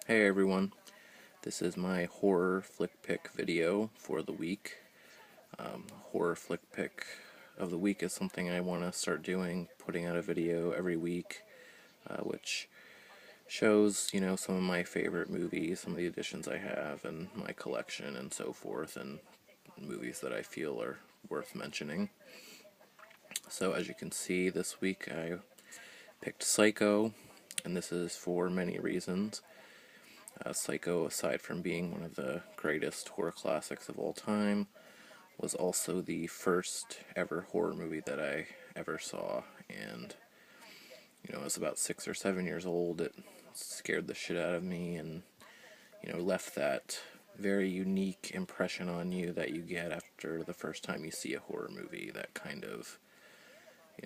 Hey everyone, this is my horror flick pick video for the week. Horror flick pick of the week is something I want to start doing, putting out a video every week, which shows, some of my favorite movies, some of the editions I have, and my collection and so forth, and movies that I feel are worth mentioning. So as you can see, this week I picked Psycho, and this is for many reasons. Psycho, aside from being one of the greatest horror classics of all time, was also the first ever horror movie that I ever saw. And, I was about 6 or 7 years old. It scared the shit out of me and, left that very unique impression on you that you get after the first time you see a horror movie. That kind of,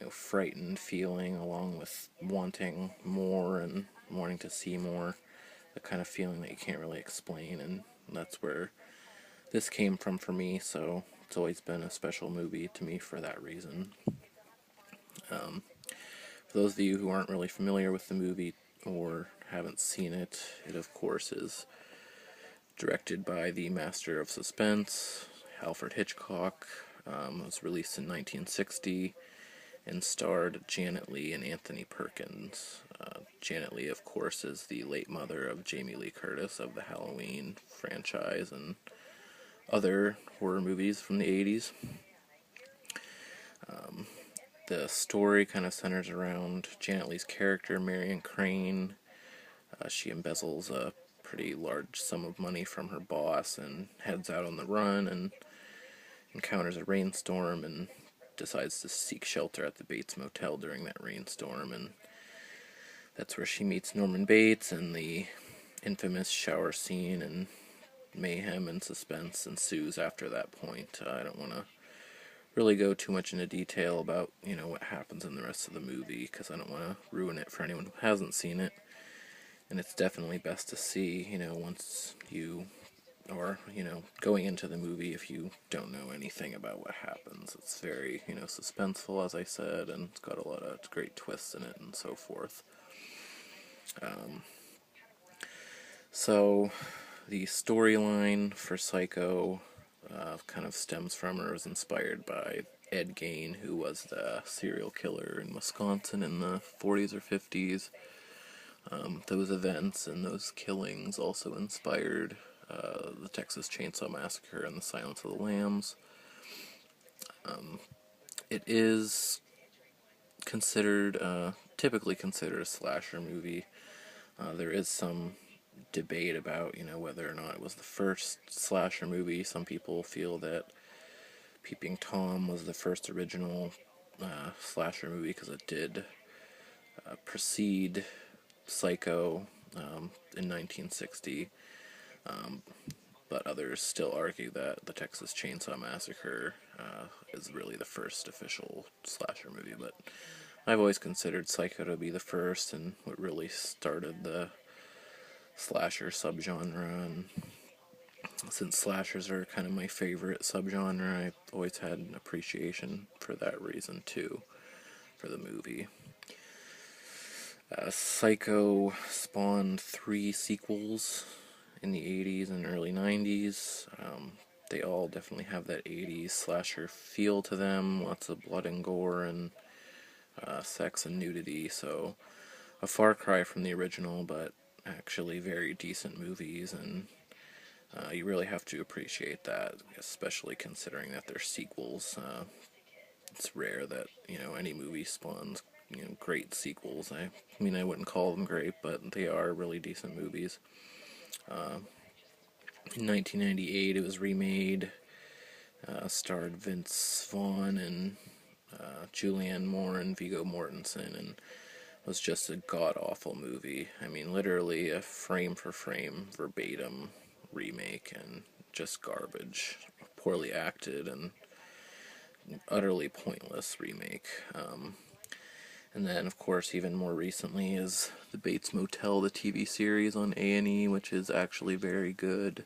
frightened feeling, along with wanting more and wanting to see more. The kind of feeling that you can't really explain, and that's where this came from for me, so it's always been a special movie to me for that reason. For those of you who aren't really familiar with the movie or haven't seen it, it of course is directed by the master of suspense, Alfred Hitchcock. It was released in 1960 and starred Janet Leigh and Anthony Perkins. Janet Leigh, of course, is the late mother of Jamie Lee Curtis of the Halloween franchise and other horror movies from the 80s. The story kind of centers around Janet Leigh's character, Marion Crane. She embezzles a pretty large sum of money from her boss and heads out on the run and encounters a rainstorm and decides to seek shelter at the Bates Motel during that rainstorm, and that's where she meets Norman Bates, and the infamous shower scene and mayhem and suspense ensues after that point. I don't want to really go too much into detail about, what happens in the rest of the movie, because I don't want to ruin it for anyone who hasn't seen it. And it's definitely best to see, once you are, going into the movie if you don't know anything about what happens. It's very, suspenseful, as I said, and it's got a lot of great twists in it and so forth. So, the storyline for Psycho kind of stems from or is inspired by Ed Gein, who was the serial killer in Wisconsin in the 40s or 50s. Those events and those killings also inspired the Texas Chainsaw Massacre and the Silence of the Lambs. It is considered, typically considered a slasher movie. There is some debate about, whether or not it was the first slasher movie. Some people feel that Peeping Tom was the first original slasher movie because it did precede Psycho in 1960. But others still argue that the Texas Chainsaw Massacre is really the first official slasher movie. But I've always considered Psycho to be the first and what really started the slasher subgenre, and since slashers are kind of my favorite subgenre, I've always had an appreciation for that reason too, for the movie. Psycho spawned 3 sequels in the 80s and early 90s. They all definitely have that 80s slasher feel to them, lots of blood and gore and sex and nudity, so a far cry from the original, but actually very decent movies, and you really have to appreciate that, especially considering that they're sequels. It's rare that, any movie spawns, great sequels. I mean, I wouldn't call them great, but they are really decent movies. In 1998, it was remade, starred Vince Vaughn and Julianne Moore and Viggo Mortensen, and was just a god-awful movie. I mean, literally a frame-for-frame, verbatim remake, and just garbage. Poorly acted and utterly pointless remake. And then, of course, even more recently is The Bates Motel, the TV series on A&E, which is actually very good.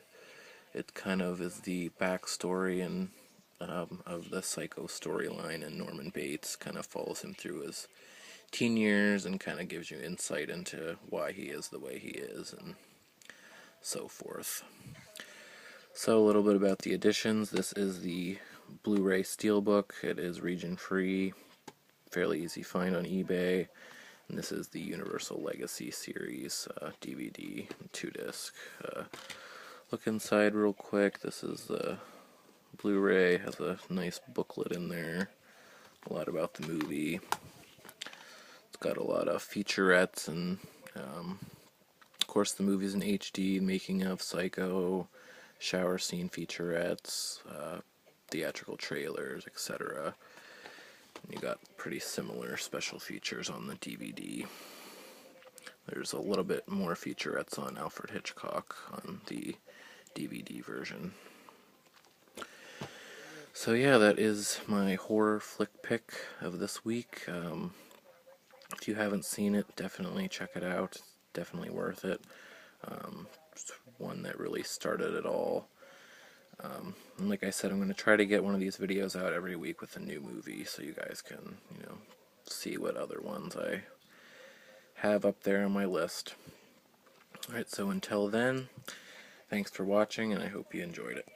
It kind of is the backstory and of the Psycho storyline, and Norman Bates kind of follows him through his teen years and kind of gives you insight into why he is the way he is. And so forth. So a little bit about the editions. This is the Blu-ray Steelbook. It is region-free, fairly easy find on eBay. And this is the Universal Legacy Series DVD, 2-disc. Look inside real quick. This is the Blu-ray. Has a nice booklet in there. A lot about the movie. It's got a lot of featurettes and, of course, the movie's in HD, making of Psycho, shower scene featurettes, theatrical trailers, etc. And you got pretty similar special features on the DVD. There's a little bit more featurettes on Alfred Hitchcock on the DVD version. So yeah, that is my horror flick pick of this week. If you haven't seen it, definitely check it out. It's definitely worth it. It's one that really started it all. And like I said, I'm going to try to get one of these videos out every week with a new movie, so you guys can, see what other ones I have up there on my list. Alright, so until then, thanks for watching, and I hope you enjoyed it.